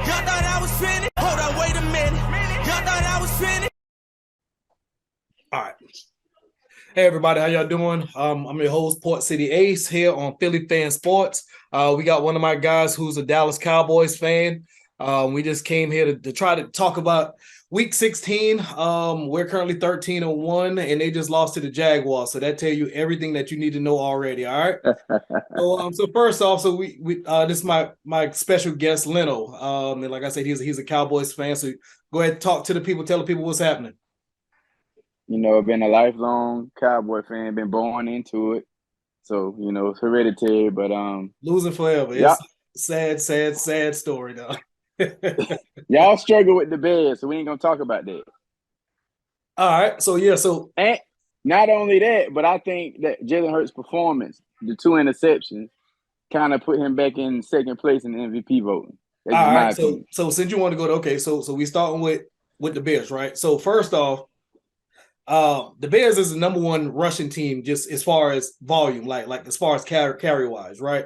Y'all thought I was finished? Hold on, wait a minute. Y'all thought I was finished? All right. Hey everybody, how y'all doing? I'm your host, Port City Ace, here on Philly Fan Sports. We got one of my guys who's a Dallas Cowboys fan. We just came here to try to talk about Week 16. We're currently 13-1, and they just lost to the Jaguars. So that tell you everything that you need to know already. All right. So first off, so we this is my special guest Leno. And like I said, he's a Cowboys fan. So go ahead and talk to the people, tell the people what's happening. Been a lifelong Cowboy fan, been born into it. So, it's hereditary, but Losing forever. y'all It's sad story though. y'all struggle with the Bears, so we ain't gonna talk about that. All right. So yeah, so And not only that, but I think that Jalen Hurts' performance, the 2 interceptions, kind of put him back in second place in the MVP voting. That's all just my right. So opinion. so since you want to go to so we starting with the Bears, right? So first off, the Bears is the number one rushing team just as far as volume, like as far as carry wise, right?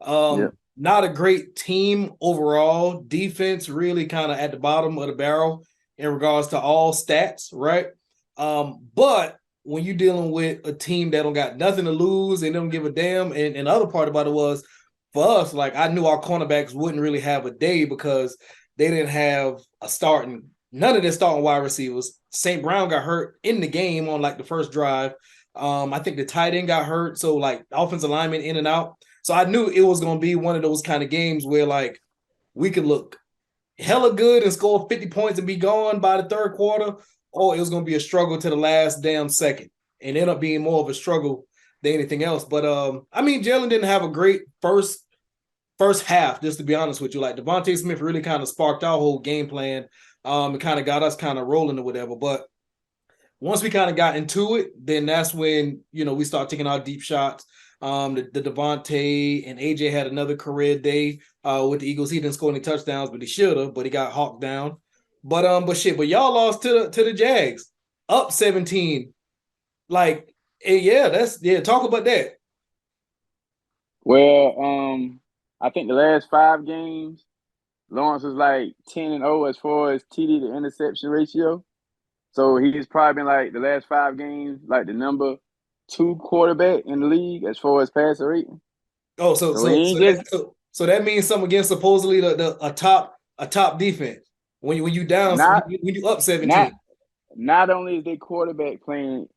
Yeah. Not a great team overall. Defense really kind of at the bottom of the barrel in regards to all stats, right? But when you're dealing with a team that don't got nothing to lose and don't give a damn, and the other part about it was for us, like I knew our cornerbacks wouldn't really have a day because they didn't have none of their starting wide receivers. St. Brown got hurt in the game on like the first drive. I think the tight end got hurt, so like offensive lineman in and out. So I knew it was going to be one of those kind of games where like we could look hella good and score 50 points and be gone by the third quarter, or it was going to be a struggle to the last damn second and end up being more of a struggle than anything else. But I mean, Jalen didn't have a great first half, just to be honest with you. Like Devontae Smith really kind of sparked our whole game plan. It kind of got us kind of rolling or whatever. But once we kind of got into it, then that's when, we start taking our deep shots. The Devontae and AJ had another career day with the Eagles. He didn't score any touchdowns, but he should have, but he got hawked down. But y'all lost to the Jags, up 17. Like, talk about that. Well, I think the last 5 games, Lawrence was like 10-0 as far as TD to interception ratio. So he's probably been like the last 5 games, like the number 2 quarterback in the league as far as passer rating. Oh, So he ain't just so that means something against supposedly a top defense when you down not when you up 17. not only is their quarterback playing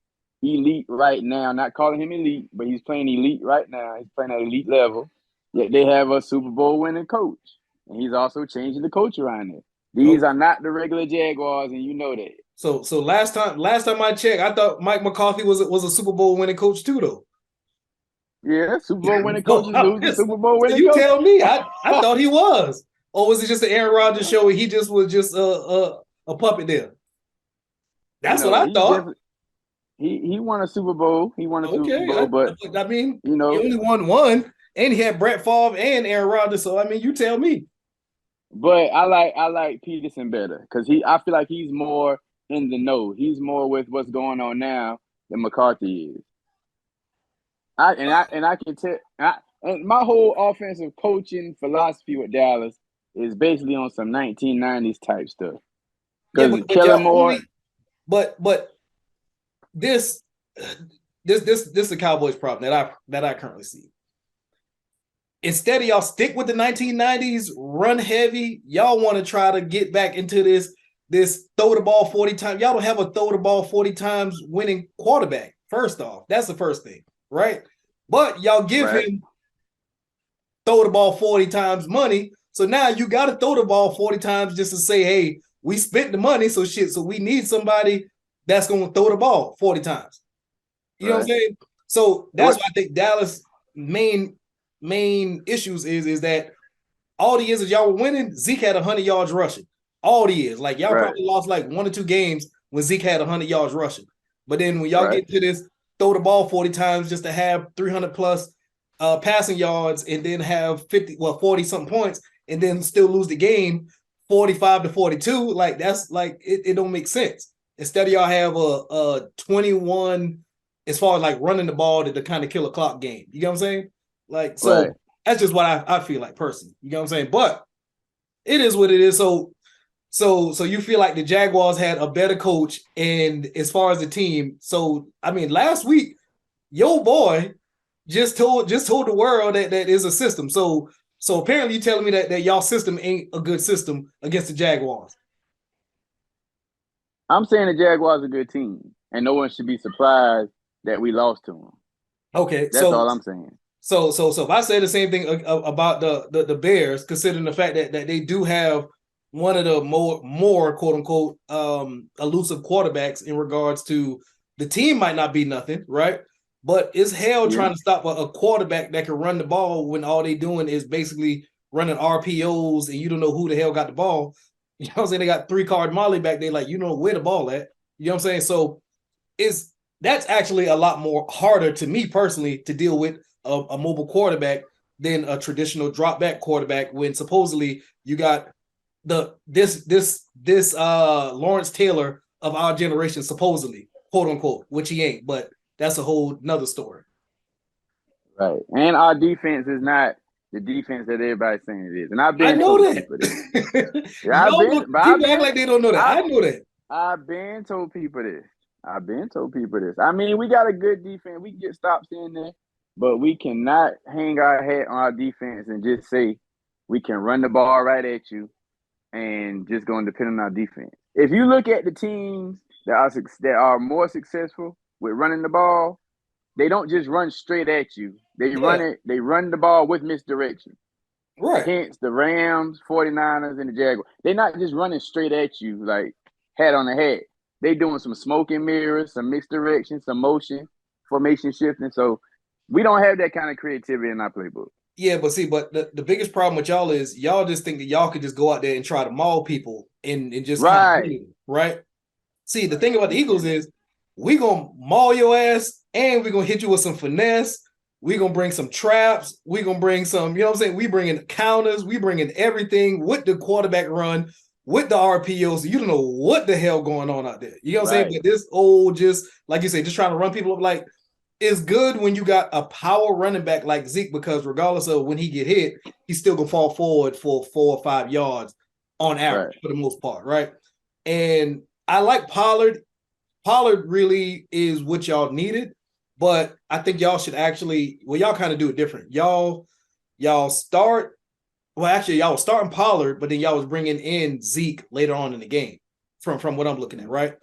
elite right now, not calling him elite, but he's playing elite right now. He's playing at elite level. Yet they have a Super Bowl winning coach. And he's also changing the coach around there. These Okay. are not the regular Jaguars, and you know that. So last time I checked, I thought Mike McCarthy was a Super Bowl winning coach too, though. Yeah, Super Bowl winning No, coaches lose to Super Bowl so winning you coaches. tell me. I thought he was, or was it just an Aaron Rodgers show where he just was just a puppet there? That's what I He thought. definitely he won a Super Bowl. He won a Super Okay, Bowl, but I mean, you he know, only won one, and he had Brett Favre and Aaron Rodgers. So I mean, you tell me. but I like Peterson better because I feel like he's more in the know. He's more with what's going on now than McCarthy is. I can tell. And my whole offensive coaching philosophy with Dallas is basically on some 1990s type stuff. Yeah, Because but Kellen y'all Moore, only, but this this is a Cowboys problem that I currently see. Instead of y'all stick with the 1990s, run heavy, y'all want to try to get back into this throw the ball 40 times. Y'all don't have a throw the ball 40 times winning quarterback. First off, that's the first thing, right? But y'all give right, him throw the ball 40 times money. So now you got to throw the ball 40 times just to say, hey, we spent the money. So we need somebody that's going to throw the ball 40 times. You know what I'm right. saying? So that's What? why I think Dallas main issues is that all the years that y'all were winning, Zeke had 100 yards rushing. All the years. Like y'all Right, probably lost like 1 or 2 games when Zeke had 100 yards rushing. But then when y'all right, get to this, throw the ball 40 times just to have 300 plus passing yards and then have 40 something points and then still lose the game 45-42. Like that's like it don't make sense. Instead of y'all have a 21 as far as like running the ball to kind of kill a clock game. You know what I'm saying? Like, so right. that's just what I feel like personally. You know what I'm saying? But It is what it is. So you feel like the Jaguars had a better coach, and as far as the team, so I mean, last week, your boy just told the world that is a system. So apparently, you telling me that y'all system ain't a good system against the Jaguars. I'm saying the Jaguars are a good team, and no one should be surprised that we lost to them. Okay, That's all I'm saying. So if I say the same thing about the Bears, considering the fact that they do have one of the more quote unquote elusive quarterbacks in regards to the team might not be nothing, right? But it's hell trying to stop a quarterback that can run the ball when all they doing is basically running RPOs and you don't know who the hell got the ball. You know what I'm saying? They got 3-card Molly back there, like you know where the ball at. You know what I'm saying? So that's actually a lot more harder to me personally to deal with a mobile quarterback than a traditional drop back quarterback when supposedly you got this Lawrence Taylor of our generation, supposedly, quote unquote, which he ain't, but that's a whole nother story. Right. And our defense is not the defense that everybody's saying it is. And I've I been know told that. people this. Yeah, people act like they don't know that. I know that. I've been told people this. I mean, we got a good defense. We can get stops in there, but we cannot hang our hat on our defense and just say we can run the ball right at you and just going to depend on our defense. If you look at the teams that are more successful with running the ball, they don't just run straight at you. They run the ball with misdirection. Right. Hence the Rams, 49ers, and the Jaguars. They're not just running straight at you like hat on the head. They doing some smoke and mirrors, some misdirection, some motion, formation shifting. So we don't have that kind of creativity in our playbook. Yeah, but the biggest problem with y'all is y'all just think that y'all could just go out there and try to maul people and just kind of right? See, the thing about the Eagles is we gonna maul your ass and we're gonna hit you with some finesse. We're gonna bring some traps. We're gonna bring some, you know what I'm saying? We bring in counters, we bring in everything with the quarterback run, with the RPOs. You don't know what the hell going on out there. You know what I'm saying? But this old, just like you say, just trying to run people up, like it's good when you got a power running back like Zeke, because regardless of when he get hit, he's still gonna fall forward for 4 or 5 yards on average for the most part, right? And I like Pollard. Pollard really is what y'all needed, but I think y'all should actually, y'all kind of do it different. Y'all start, y'all was starting Pollard, but then y'all was bringing in Zeke later on in the game from what I'm looking at, right?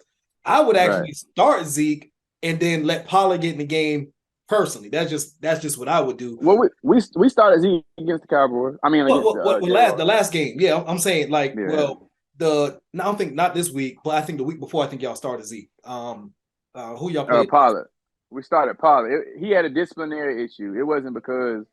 I would actually start Zeke and then let Pollard get in the game personally. That's just what I would do. Well, we started Zeke against the Cowboys. I mean, the last game. Yeah, I'm saying like, I don't think not this week, but I think the week before, I think y'all started Zeke. Who y'all played? Pollard. We started Pollard. He had a disciplinary issue. It wasn't because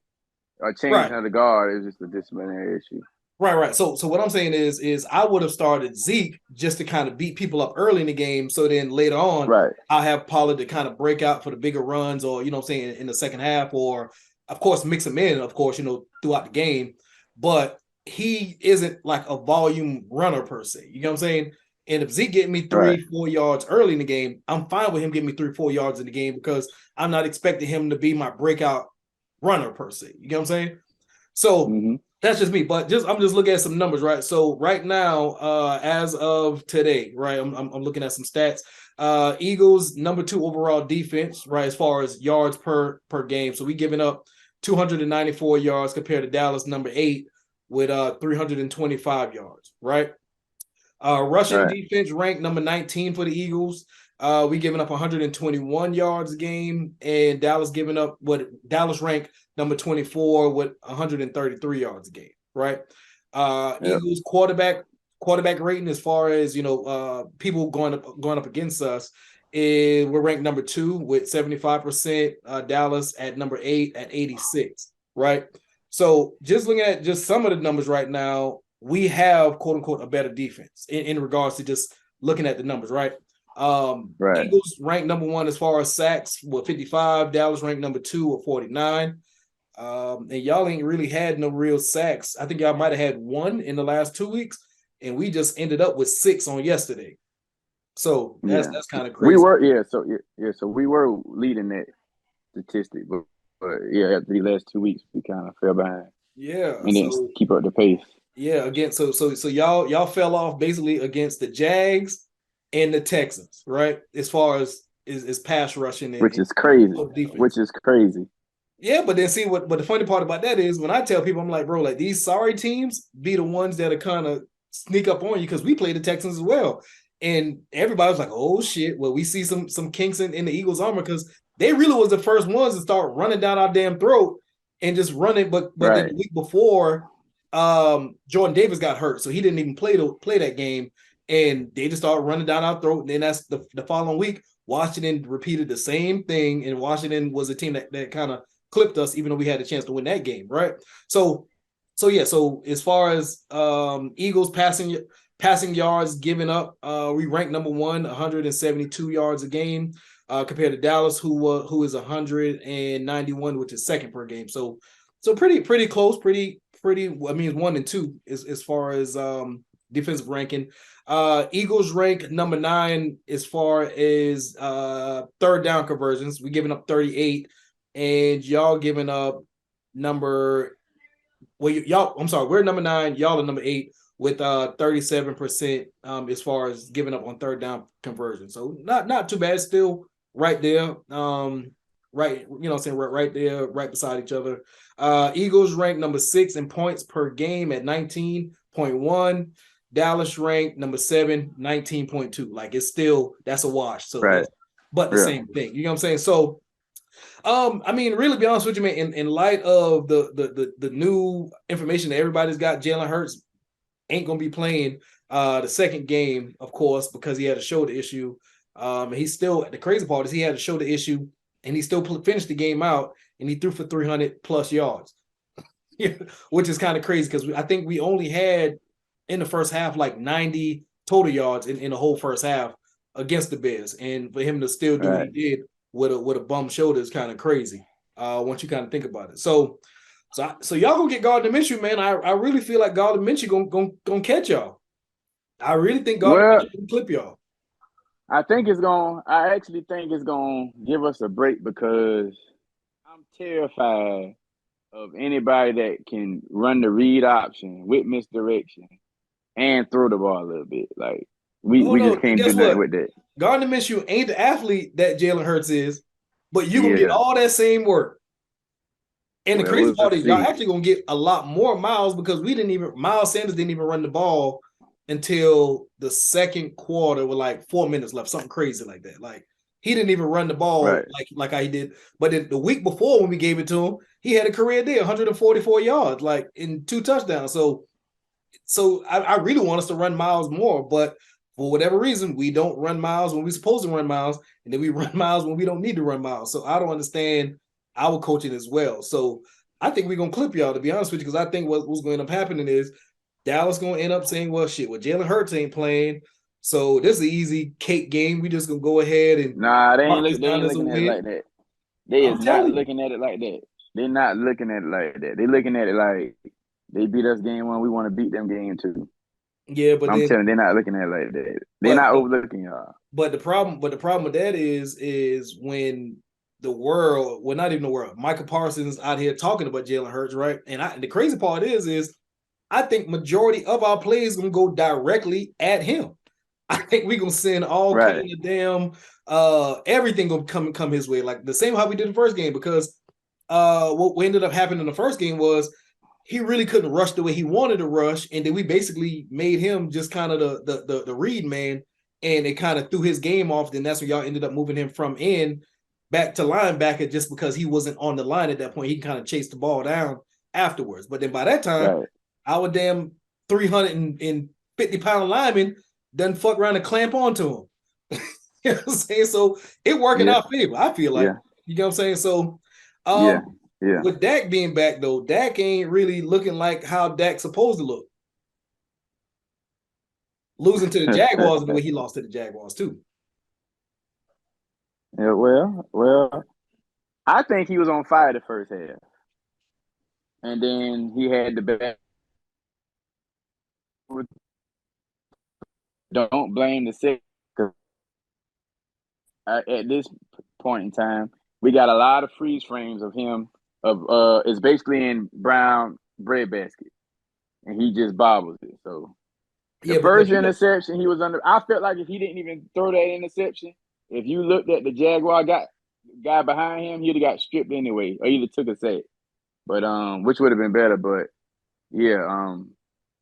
a change of the guard. It was just a disciplinary issue. Right. So what I'm saying is I would have started Zeke just to kind of beat people up early in the game. So then later on, I'll have Pollard to kind of break out for the bigger runs, or, you know what I'm saying, in the second half, or of course mix him in, of course, you know, throughout the game. But he isn't like a volume runner per se. You know what I'm saying? And if Zeke getting me 3-4 yards early in the game, I'm fine with him getting me 3-4 yards in the game, because I'm not expecting him to be my breakout runner per se. You know what I'm saying? So that's just me. But I'm just looking at some numbers, right? So right now, as of today, right, I'm looking at some stats. Eagles number 2 overall defense, right, as far as yards per game. So we giving up 294 yards compared to Dallas number 8 with 325 yards, right? Rushing defense ranked number 19 for the Eagles. We giving up 121 yards a game, and Dallas ranked number 24 with 133 yards a game, right? Eagles quarterback rating, as far as, you know, people going up against us, we're ranked number 2 with 75%. Dallas at number 8 at 86, right? So just looking at just some of the numbers right now, we have quote unquote a better defense in regards to just looking at the numbers, right? Eagles ranked number 1 as far as sacks with 55. Dallas ranked number 2 with 49. And y'all ain't really had no real sacks. I think y'all might have had 1 in the last 2 weeks, and we just ended up with 6 on yesterday. So that's kind of crazy. So we were leading that statistic, but after the last 2 weeks, we kind of fell behind. Yeah, and didn't keep up the pace. Yeah, again, so y'all fell off basically against the Jags and the Texans, right? As far as is pass rushing which and is crazy. defense. Which is crazy. Yeah, but then see what but the funny part about that is when I tell people, I'm like, bro, like these sorry teams be the ones that are kind of sneak up on you because we play the Texans as well. And everybody's like, oh shit. Well, we see some kinks in the Eagles armor because they really was the first ones to start running down our damn throat and just running. But then Right. the week before, Jordan Davis got hurt, so he didn't even play that game. And they just started running down our throat. And then that's the following week, Washington repeated the same thing, and Washington was a team that kind of clipped us, even though we had a chance to win that game, right? So as far as Eagles passing yards given up, we ranked number 172 yards a game, compared to Dallas, who is 191, which is second per game. So pretty close, pretty. I mean, 1 and 2 as far as defensive ranking. Eagles rank number 9 as far as third down conversions. We giving up 38, and y'all giving up number. Well, y'all. I'm sorry, we're number 9. Y'all are number 8 with 37% as far as giving up on third down conversion. So not too bad. Still right there. Right, you know what I'm saying, right there, right beside each other. Eagles ranked number 6 in points per game at 19.1. Dallas ranked number 7, 19.2. Like it's still that's a wash. So Right. but the same thing. You know what I'm saying? So I mean, really be honest with you, man, in light of the new information that everybody's got, Jalen Hurts ain't gonna be playing the second game, of course, because he had a shoulder issue. He's still the crazy part is he had a shoulder issue and he still finished the game out and he threw for 300 plus yards, which is kind of crazy because I think we only had in the first half like 90 total yards in the whole first half against the Bears, and for him to still do what he did with a bum shoulder is kind of crazy. Once you kind of think about it, so y'all gonna get Gardner Minshew, man. I really feel like Gardner Minshew gonna catch y'all. I really think Gardner Minshew can clip y'all. I actually think it's gonna give us a break because I'm terrified of anybody that can run the read option with misdirection and throw the ball a little bit. Like we just can't do nothing with that. Gardner Minshew ain't the athlete that Jalen Hurts is, but you're gonna get all that same work. And the crazy part is y'all actually gonna get a lot more miles because Miles Sanders didn't even run the ball until the second quarter with like 4 minutes left, something crazy like that. Like he didn't even run the ball like how he did. But then the week before when we gave it to him, he had a career day, 144 yards, like in 2 touchdowns. So I really want us to run Miles more, but for whatever reason, we don't run Miles when we're supposed to run Miles, and then we run Miles when we don't need to run Miles. So I don't understand our coaching as well. So I think we're gonna clip y'all, to be honest with you, because I think what's going to end up happening is Dallas gonna end up saying, well, shit, well, Jalen Hurts ain't playing. So this is an easy cake game. We just gonna go ahead and they ain't looking at it like that. They is not looking at it like that. They're not looking at it like that. They're looking at it like they beat us game 1. We want to beat them game 2. Yeah, but I'm telling you, they're not looking at it like that. They're not overlooking y'all. But the problem with that is when the world, well, not even the world, Michael Parsons out here talking about Jalen Hurts, right? And the crazy part is I think majority of our plays gonna go directly at him. I think we're gonna send all kind of damn everything gonna come his way, like the same how we did the first game, because what ended up happening in the first game was he really couldn't rush the way he wanted to rush, and then we basically made him just kind of the read man, and it kind of threw his game off. Then that's when y'all ended up moving him from end back to linebacker just because he wasn't on the line at that point. He can kind of chase the ball down afterwards. But then by that time, our damn 350-pound lineman done fuck around and clamp onto him. You know what I'm saying? So it working out favor, I feel like. You know what I'm saying? So with Dak being back, though, Dak ain't really looking like how Dak's supposed to look. Losing to the Jaguars the way he lost to the Jaguars, too. Yeah, well, I think he was on fire the first half. And then he had the back. Don't blame the second. At this point in time, we got a lot of freeze frames of him. It's basically in brown bread basket, and he just bobbles it. So the Yeah, first because interception, he was under. I felt like if he didn't even throw that interception, if you looked at the Jaguar guy behind him, he'd have got stripped anyway, or either took a sack. But which would have been better. But yeah,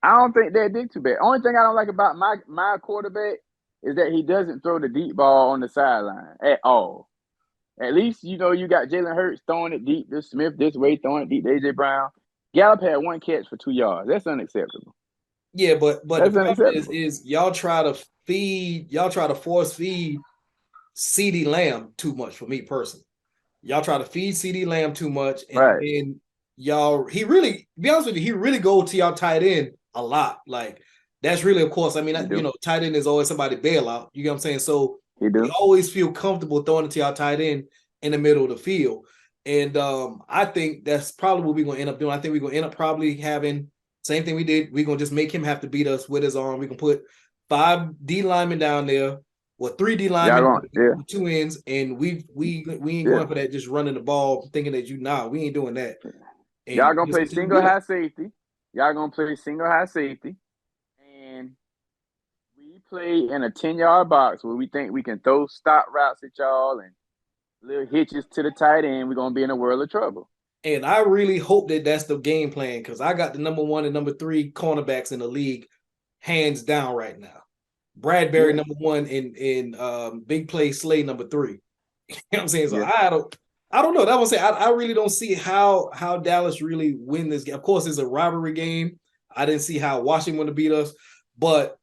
I don't think that did too bad. Only thing I don't like about my quarterback is that he doesn't throw the deep ball on the sideline at all. At least you got Jalen Hurts throwing it deep to Smith this way, throwing it deep to AJ Brown. Gallup had 1 catch for 2 yards. That's unacceptable. yeah, but the That's problem unacceptable. is y'all try to force feed CD Lamb too much for me personally. Y'all try to feed CD Lamb too much, and Right. then he really, to be honest with you, he really goes to y'all tight end a lot. Like that's really, of course, I mean, tight end is always somebody bailout. You get what I'm saying? So He do. you always feel comfortable throwing it to y'all tight end in the middle of the field. And I think that's probably what we're gonna end up doing. I think we're gonna end up probably having same thing we did. We're gonna just make him have to beat us with his arm. We can put 5 D linemen down there, or 3 D linemen with 2 ends, and we ain't going for that. Just running the ball, thinking that we ain't doing that. And y'all gonna play single high safety. Y'all gonna play single high safety, and we play in a 10-yard box where we think we can throw stop routes at y'all and little hitches to the tight end. We're gonna be in a world of trouble. And I really hope that that's the game plan, because I got the number 1 and number 3 cornerbacks in the league, hands down right now. Bradbury number 1 in big play Slay number 3. You know what I'm saying? So I don't know. That was say I really don't see how Dallas really win this game. Of course, it's a rivalry game. I didn't see how Washington would beat us, but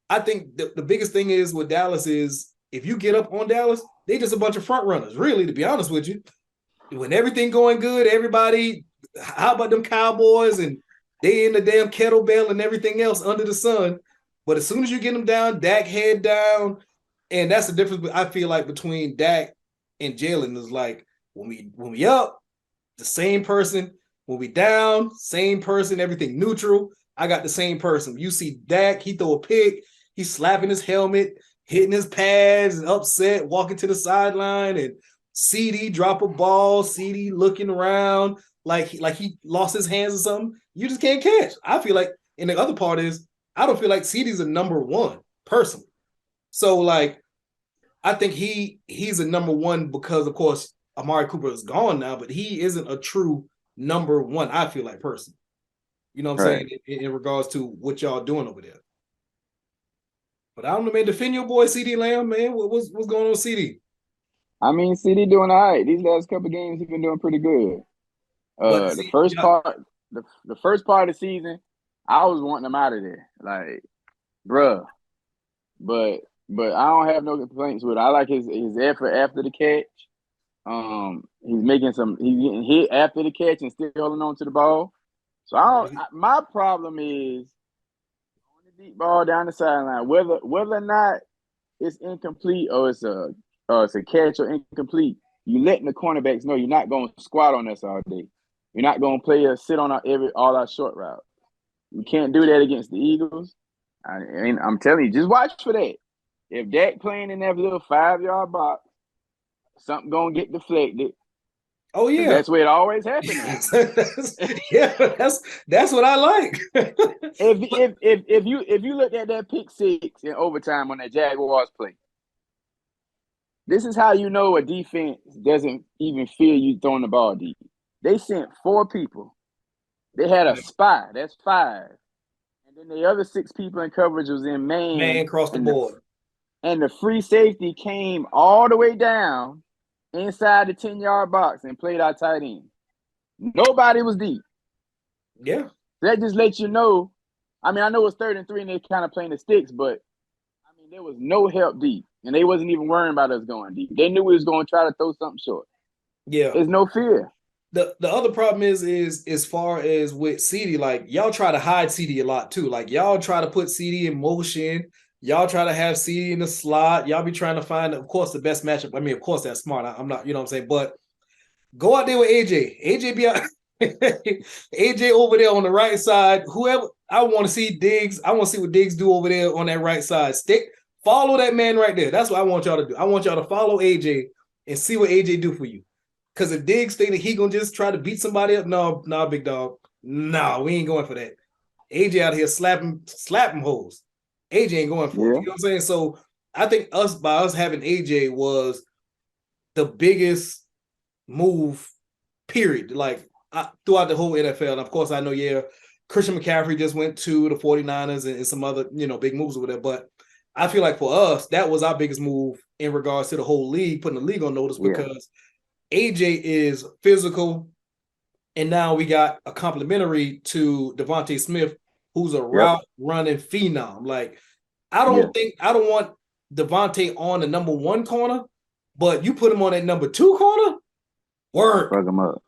I think the biggest thing is with Dallas is if you get up on Dallas, they just a bunch of front runners. Really, to be honest with you, when everything going good, everybody. How about them Cowboys and they in the damn kettlebell and everything else under the sun? But as soon as you get them down, Dak head down, and that's the difference. I feel like between Dak and Jalen is like when we up, the same person. When we down, same person. Everything neutral. I got the same person. You see Dak, he throw a pick, he's slapping his helmet, hitting his pads, and upset, walking to the sideline, and CD drop a ball. CD looking around like he lost his hands or something. You just can't catch. I feel like, and the other part is I don't feel like CD's a number 1 personally. So like I think he's a number 1 because of course Amari Cooper is gone now, but he isn't a true number 1. I feel like personally, you know what I'm saying in regards to what y'all doing over there. But I don't know, man. Defend your boy CD Lamb, man. What's going on with CD? I mean, CD doing all right. These last couple games, he's been doing pretty good. The first part of the season, I was wanting him out of there, like, bruh. But I don't have no complaints with it. I like his effort after the catch. He's getting hit after the catch and still holding on to the ball. So my problem is on the deep ball down the sideline, whether or not it's incomplete or it's a catch or incomplete, you letting the cornerbacks know you're not going to squat on us all day. You're not going to sit on all our short routes. You can't do that against the Eagles. I'm telling you, just watch for that. If Dak playing in that little 5-yard box, something gonna get deflected. Oh yeah, that's where it always happens. Yeah, that's what I like. if you look at that pick 6 in overtime on that Jaguars play, this is how you know a defense doesn't even fear you throwing the ball deep. They sent 4 people. They had a spy. That's 5. And then the other 6 people in coverage was in man across the board. And the free safety came all the way down inside the 10-yard box and played our tight end. Nobody was deep. Yeah. That just lets you know. I mean, I know it's 3rd and 3 and they're kind of playing the sticks, but I mean, there was no help deep. And they wasn't even worrying about us going deep. They knew we was going to try to throw something short. Yeah. There's no fear. The other problem is as far as with CD, like y'all try to hide CD a lot too. Like y'all try to put CD in motion. Y'all try to have CD in the slot. Y'all be trying to find, of course, the best matchup. I mean, of course, that's smart. I'm not, you know what I'm saying? But go out there with AJ. AJ be out. AJ over there on the right side. Whoever, I want to see Diggs. I want to see what Diggs do over there on that right side. Follow that man right there. That's what I want y'all to do. I want y'all to follow AJ and see what AJ do for you. Because if Diggs think that he gonna just try to beat somebody up, no, big dog. No, we ain't going for that. AJ out here slapping hoes. AJ ain't going for it. Yeah. You know what I'm saying? So I think by us having AJ was the biggest move, period. Like throughout the whole NFL. And of course, I know, Christian McCaffrey just went to the 49ers and some other, big moves over there. But I feel like for us, that was our biggest move in regards to the whole league, putting the league on notice because AJ is physical. And now we got a complimentary to Devontae Smith, who's a route running phenom. Like, I don't want Devontae on the number 1 corner, but you put him on that number 2 corner, work. Fuck him up.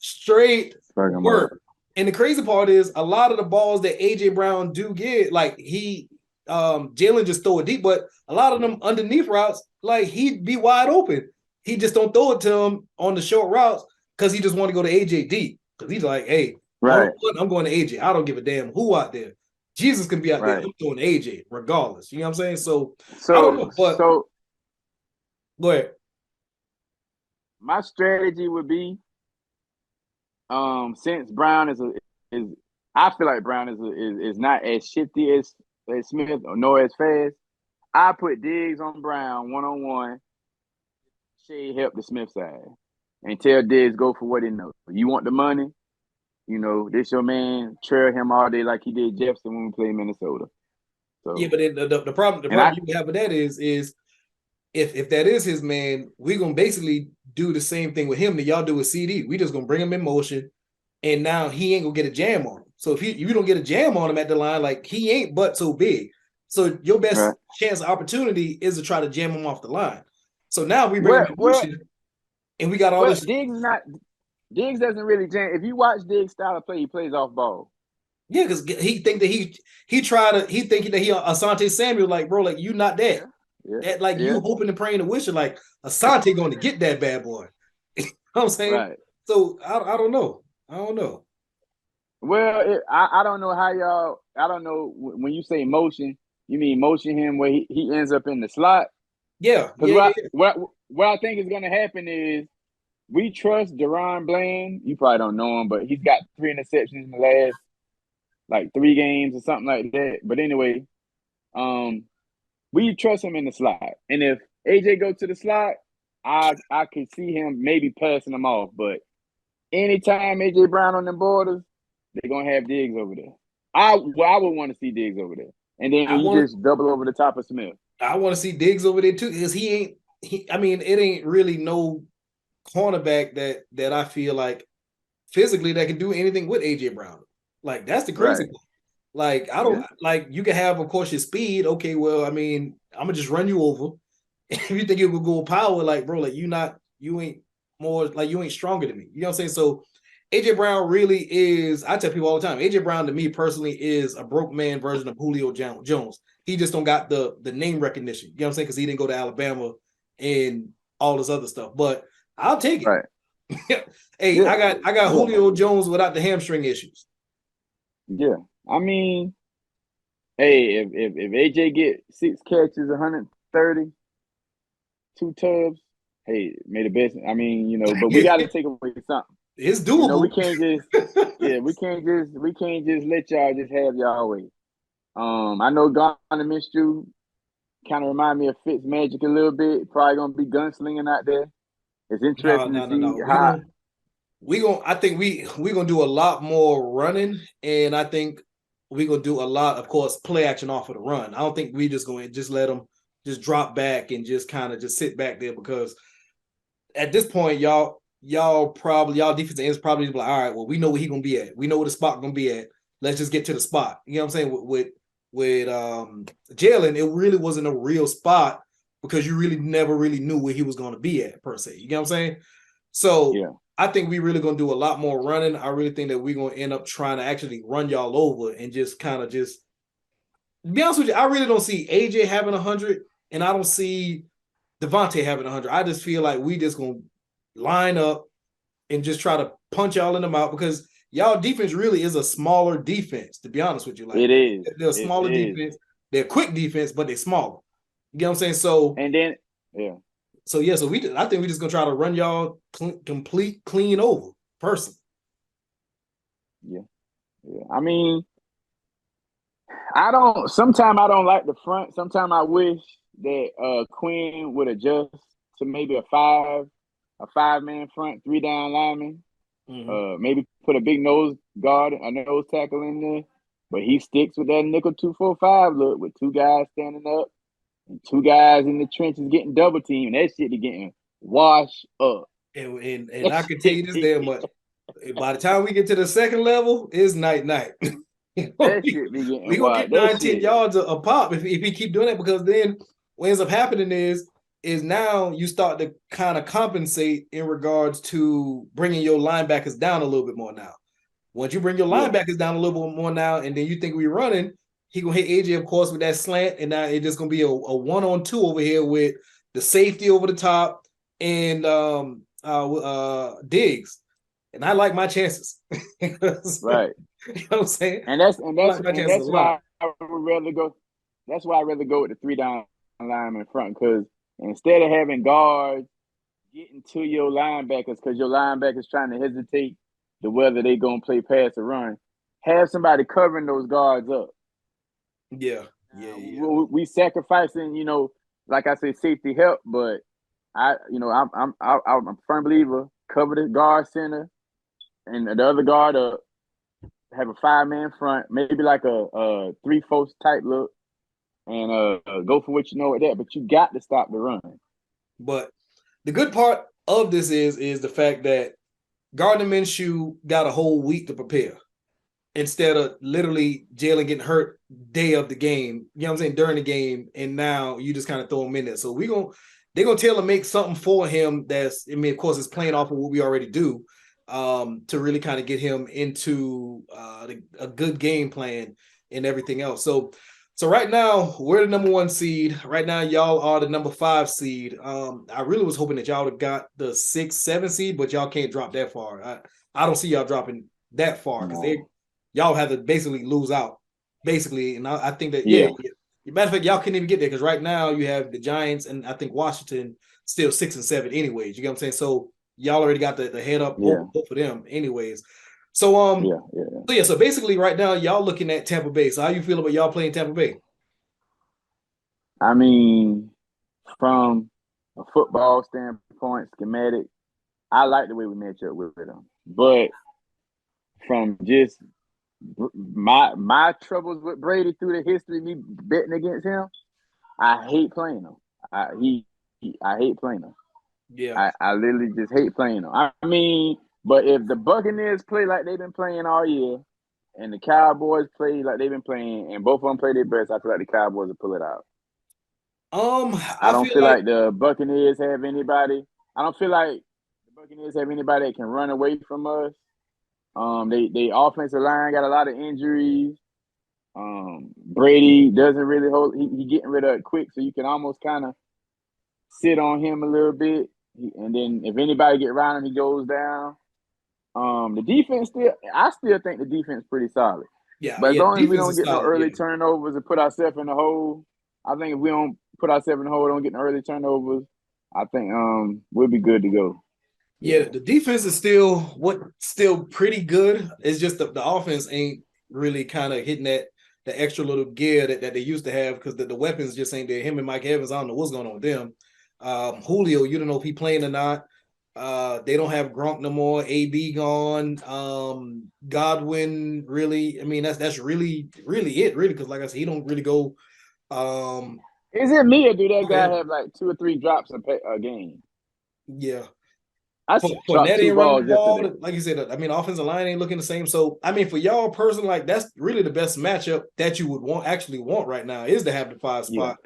Straight work. And the crazy part is a lot of the balls that AJ Brown do get, like Jalen just throw it deep, but a lot of them underneath routes, like he'd be wide open. He just don't throw it to him on the short routes because he just want to go to AJ deep. Because he's like, hey, I'm going to AJ. I don't give a damn who out there. Jesus can be out there. I'm throwing AJ regardless. You know what I'm saying? So I don't know, but go ahead. My strategy would be, since Brown is I feel like Brown is not as shifty as Smith or nor as fast. I put Diggs on Brown 1-on-1. Shea help the Smith side and tell Diggs go for what he knows. You want the money, this your man. Trail him all day like he did Jefferson when we played Minnesota. So yeah, but the problem you have with that is if that is his man, we're gonna basically do the same thing with him that y'all do with CD. We just gonna bring him in motion, and now he ain't gonna get a jam on him. So if you don't get a jam on him at the line, like he ain't but so big. So your best chance of opportunity is to try to jam him off the line. So now we bring him in motion, and we got all this. Diggs doesn't really jam. If you watch Diggs' style of play, he plays off ball. Yeah, because he think that he thinking that he Asante Samuel, like, bro, like you not that. You hoping and praying and wishing like Asante going to get that bad boy. You know what I'm saying? Right. So I don't know. Well, I don't know how y'all. I don't know when you say motion, you mean motion him where he ends up in the slot. Yeah. What I think is going to happen is we trust Deron Bland. You probably don't know him, but he's got 3 interceptions in the last like 3 games or something like that. But anyway, we trust him in the slot. And if AJ go to the slot, I could see him maybe passing him off. But anytime AJ Brown on them borders, they're gonna have Diggs over there. I would want to see Diggs over there. And then you just double over the top of Smith. I want to see Diggs over there too, because it ain't really no cornerback that I feel like physically that can do anything with AJ Brown. Like that's the crazy part. Like I don't like you can have, of course, your speed. Okay, well, I'm gonna just run you over. If you think you could go power, like bro, like you ain't stronger than me. You know what I'm saying? So AJ Brown really is. I tell people all the time, AJ Brown to me personally is a broke man version of Julio Jones. He just don't got the name recognition. You know what I'm saying? Because he didn't go to Alabama and all this other stuff. But I'll take it. Right. Hey, I got Julio Jones without the hamstring issues. Yeah. Hey, if AJ get 6 catches, 130, 2 tubs, hey, may the best. But we got to take away something. It's doable. We can't just let y'all just have y'all way. I know Garner Minshew kind of remind me of Fitzmagic a little bit. Probably gonna be gunslinging out there. It's interesting to see how. I think we're gonna do a lot more running, and I think we're gonna do a lot, of course, play action off of the run. I don't think we just going to just let them just drop back and just kind of just sit back there, because at this point, y'all defensive ends probably like, all right, well, we know where he's gonna be at. We know where the spot gonna be at. Let's just get to the spot. You know what I'm saying? With Jalen, it really wasn't a real spot because you really never really knew where he was going to be at per se. You know what I'm saying? So I think we really going to do a lot more running. I really think that we're going to end up trying to actually run y'all over and just kind of just be honest with you. I really don't see AJ having 100, and I don't see Devontae having 100. I just feel like we just going to line up and just try to punch y'all in the mouth, because y'all defense really is a smaller defense, to be honest with you. Like, it is. They're a smaller defense. They're a quick defense, but they're smaller. You get what I'm saying? So and then So I think we're just gonna try to run y'all clean over person. Yeah. Sometimes I don't like the front. Sometimes I wish that Quinn would adjust to maybe a 5-man front, 3 down lineman. Mm-hmm. Maybe put a big nose guard, a nose tackle in there. But he sticks with that nickel 2-4-5 look with 2 guys standing up and 2 guys in the trenches getting double teamed. That shit is getting washed up. And I can tell you this damn much. By the time we get to the second level, it's night. That shit be getting We gonna washed. get That 10 shit. yards a pop if we keep doing that, because then what ends up happening is now you start to kind of compensate in regards to bringing your linebackers down a little bit more now. Once you bring your linebackers down a little bit more now, and then you think we're running, he gonna hit AJ, of course, with that slant, and now it's just gonna be a 1-on-2 over here with the safety over the top and Diggs. And I like my chances. Right. You know what I'm saying? And that's lot. why I would rather go. That's why I rather go with the 3 down lineman front, because instead of having guards getting to your linebackers, because your linebackers trying to hesitate to whether they gonna play pass or run, have somebody covering those guards up. Yeah. We sacrificing, like I say, safety help, but I'm a firm believer. Cover the guard center and the other guard up. Have a 5-man front, maybe like a 3-4 type look, and go for what you know with that. But you got to stop the run. But the good part of this is the fact that Gardner Minshew got a whole week to prepare instead of literally Jalen getting hurt day of the game. You know what I'm saying? During the game, and now you just kind of throw him in there. So they're gonna tailor make something for him of course, it's playing off of what we already do. To really kind of get him into a good game plan and everything else. So right now we're the number 1 seed. Right now y'all are the number 5 seed. I really was hoping that y'all would have got the 6, 7 seed, but y'all can't drop that far. I don't see y'all dropping that far, because y'all have to basically lose out, basically. And I think that matter of fact, y'all can't even get there, because right now you have the Giants and I think Washington still 6 and 7 anyways. You get what I'm saying? So y'all already got the head up over both of them anyways. So so basically right now y'all looking at Tampa Bay. So how you feel about y'all playing Tampa Bay? I mean, from a football standpoint, schematic, I like the way we match up with them. But from just my troubles with Brady through the history of me betting against him, I hate playing him. I hate playing him. Yeah. I literally just hate playing them. I mean, but if the Buccaneers play like they've been playing all year, and the Cowboys play like they've been playing, and both of them play their best, I feel like the Cowboys will pull it out. I don't feel like the Buccaneers have anybody. I don't feel like the Buccaneers have anybody that can run away from us. They offensive line got a lot of injuries. Brady doesn't really hold. He getting rid of it quick, so you can almost kind of sit on him a little bit. And then if anybody get around him, he goes down. The defense I still think the defense is pretty solid. Yeah, but as long as we defense don't is get no solid, early turnovers and put ourselves in the hole, I think if we don't put ourselves in the hole, don't get no early turnovers, I think we'll be good to go. Yeah, the defense is still pretty good. It's just the offense ain't really kind of hitting the extra little gear that they used to have, because the weapons just ain't there. Him and Mike Evans, I don't know what's going on with them. Julio, you don't know if he playing or not. They don't have Gronk no more. AB gone. Godwin, really. I mean, that's really it, really, because like I said, he don't really go. Is it me, or do that guy have like 2 or 3 drops a game? Yeah. I dropped 2 balls yesterday. Like you said, I mean, offensive line ain't looking the same. So, I mean, for y'all personally, like, that's really the best matchup that you would want right now, is to have the 5 spot,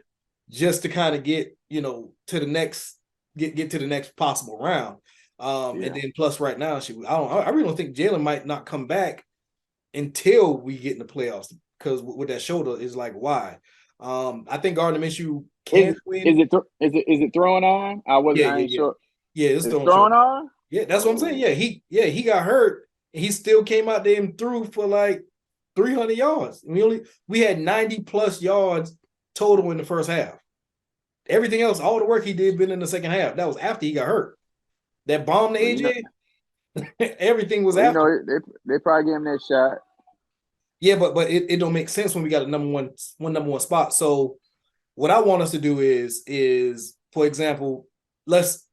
just to kind of get, to the next, get to the next possible round. And then plus right now, I really don't think Jalen might not come back until we get in the playoffs, because with that shoulder is like, why? I think Gardner Minshew can win. Is it throwing on? I ain't sure. Yeah, it's throwing on. Yeah, that's what I'm saying. He got hurt, and he still came out there and threw for like 300 yards. We had 90 plus yards total in the first half. Everything else, all the work he did, been in the second half. That was after he got hurt. That bomb to AJ, everything was after. They probably gave him that shot. Yeah, but it don't make sense when we got a number one spot. So what I want us to do is for example, let's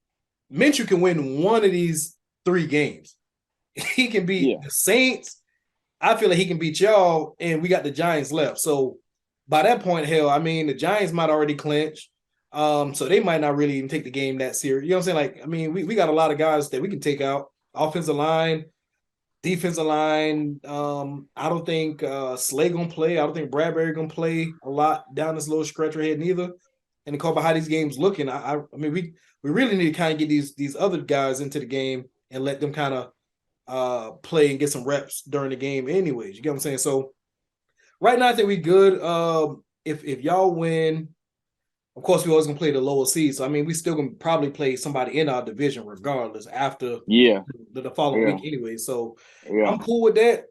Minshew can win one of these 3 games. He can beat the Saints. I feel like he can beat y'all, and we got the Giants left. So by that point, hell, I mean the Giants might already clinch. So they might not really even take the game that serious. You know what I'm saying? Like, I mean, we got a lot of guys that we can take out. Offensive line, defensive line. I don't think Slay gonna play. I don't think Bradbury gonna play a lot down this little stretch right here neither. And to call about how these games looking, I mean we really need to kind of get these other guys into the game and let them kind of play and get some reps during the game anyways. You get what I'm saying? So right now I think we good. If y'all win, of course we always gonna play the lower seed. So I mean we still gonna probably play somebody in our division regardless after the following week anyway. So I'm cool with that.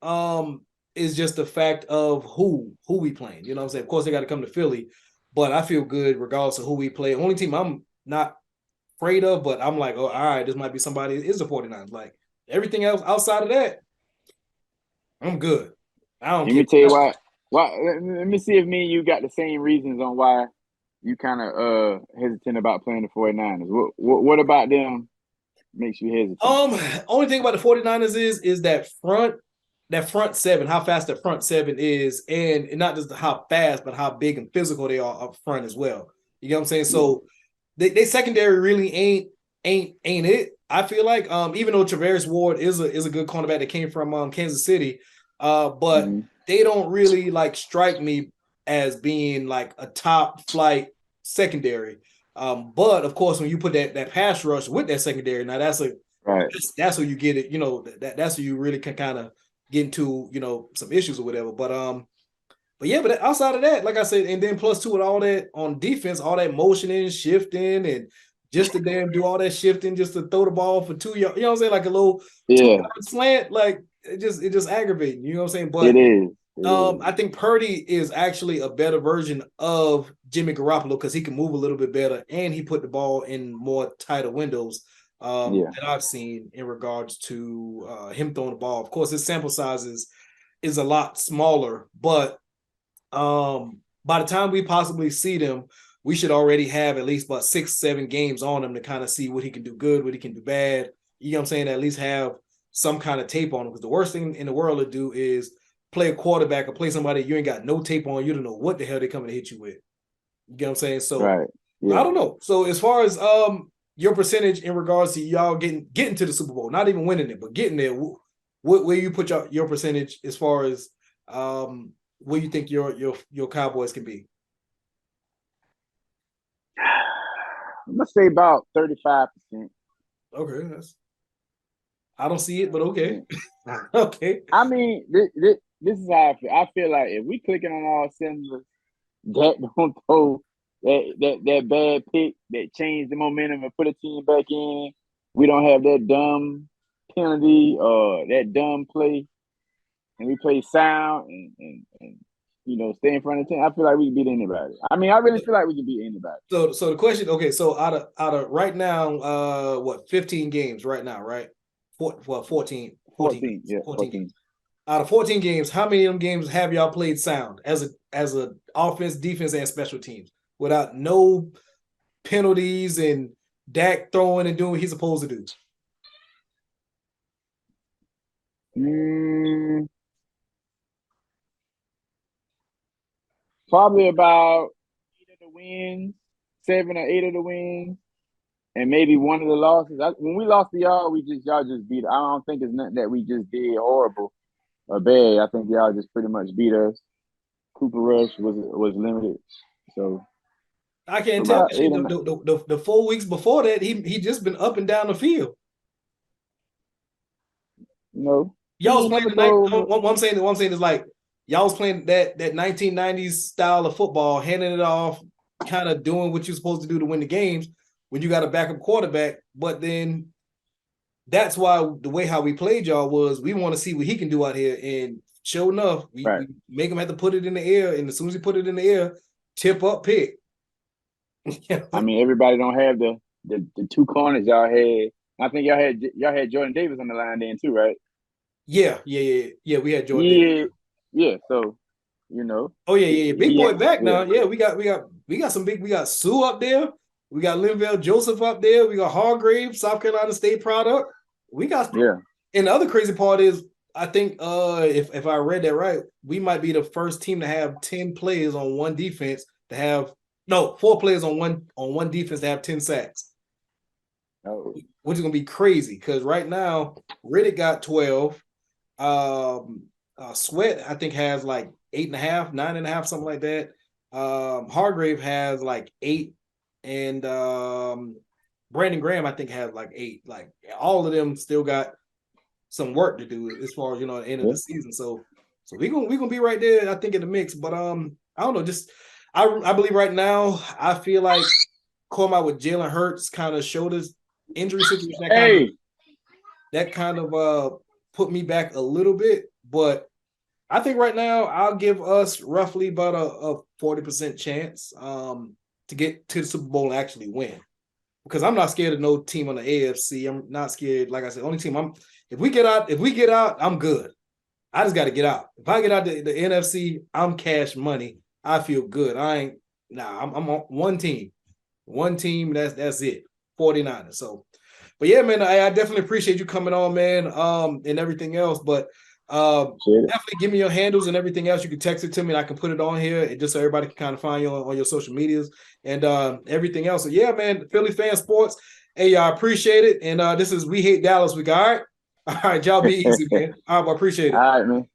It's just the fact of who we playing. You know what I'm saying? Of course they got to come to Philly, but I feel good regardless of who we play. Only team I'm not afraid of, but I'm like, oh, all right, this might be somebody is the 49ers. Like everything else outside of that, I'm good. I don't Let care. me tell you why. Let me see if me and you got the same reasons on why you kind of hesitant about playing the 49ers. What about them makes you hesitant? Only thing about the 49ers is that front seven, how fast that front seven is, and not just how fast, but how big and physical they are up front as well. You get what I'm saying? So they secondary really ain't it. I feel like even though Traveris Ward is a good cornerback that came from Kansas City, but they don't really like strike me as being like a top flight secondary. But of course, when you put that pass rush with that secondary, now that's that's where you get it. You know that's where you really can kind of get into some issues or whatever. But yeah, but outside of that, like I said, and then plus two with all that on defense, all that motioning, shifting, and just to damn do all that shifting just to throw the ball for 2 yards. You know what I'm saying? Like a little 2-yard slant, like it just aggravating. You know what I'm saying? But it is. I think Purdy is actually a better version of Jimmy Garoppolo because he can move a little bit better and he put the ball in more tighter windows that I've seen in regards to him throwing the ball. Of course, his sample size is a lot smaller, but by the time we possibly see them, we should already have at least about 6-7 games on him to kind of see what he can do good, what he can do bad. You know what I'm saying? At least have some kind of tape on him because the worst thing in the world to do is play a quarterback or play somebody you ain't got no tape on. You don't know what the hell they're coming to hit you with. You get what I'm saying? So I don't know. So as far as your percentage in regards to y'all getting to the Super Bowl, not even winning it, but getting there, where you put your percentage as far as where you think your Cowboys can be? I'm gonna say about 35%. Okay, I don't see it, but okay. Okay. I mean, this is how I feel. I feel like if we clicking on all cylinders, that don't throw that bad pick that changed the momentum and put a team back in. We don't have that dumb penalty or that dumb play, and we play sound and stay in front of the team. I feel like we can beat anybody. I mean, I really feel like we can beat anybody. So the question, okay, so out of right now, 15 games right now, right? 14 games. Yeah, 14 games. Out of 14 games, how many of them games have y'all played sound as a offense, defense, and special teams without no penalties and Dak throwing and doing what he's supposed to do? Probably about 8 of the wins, 7 or 8 of the wins, and maybe one of the losses. When we lost to y'all, y'all just beat. I don't think it's nothing that we just did horrible or bad. I think y'all just pretty much beat us. Cooper Rush was limited, so I can't tell. The 4 weeks before that, he just been up and down the field. No, y'all was playing the night. What I'm saying is like y'all was playing that 1990s style of football, handing it off, kind of doing what you're supposed to do to win the games when you got a backup quarterback. But then that's why the way how we played y'all was we want to see what he can do out here. And sure enough, we make him have to put it in the air. And as soon as he put it in the air, tip up, pick. I mean, everybody don't have the 2 corners y'all had. I think y'all had Jordan Davis on the line then too, right? Yeah. We had Jordan Davis. Yeah, so you know, Oh yeah. Big boy back yeah, now. Yeah, we got some big. We got Sue up there. We got Linville Joseph up there. We got Hargrave, South Carolina State product. We got. yeah. And the other crazy part is, I think if I read that right, we might be the first team to have 10 players on one defense to have 4 players on one defense to have 10 sacks. Oh, Which is gonna be crazy because right now Riddick got 12. Sweat, I think, has like 8.5, 9.5, something like that. Hargrave has like 8, and Brandon Graham, I think, has like 8. Like all of them still got some work to do as far as the end of the season. So we gonna be right there, I think, in the mix. But I don't know, just I believe right now, I feel like come out with Jalen Hurts kind of shoulders injury situation that kind of put me back a little bit. But I think right now I'll give us roughly about a 40% chance to get to the Super Bowl and actually win. Because I'm not scared of no team on the AFC. I'm not scared. Like I said, only team if we get out, I'm good. I just got to get out. If I get out the NFC, I'm cash money. I feel good. I'm on one team. One team, that's it. 49ers. So, but yeah, man, I definitely appreciate you coming on, man, and everything else. But definitely give me your handles and everything else. You can text it to me and I can put it on here just so everybody can kind of find you on your social medias and everything else. So yeah, man, Philly Fan Sports. Hey, I appreciate it. And this is We Hate Dallas Week. All right. All right, y'all be easy, man. All right, I appreciate it. All right, man.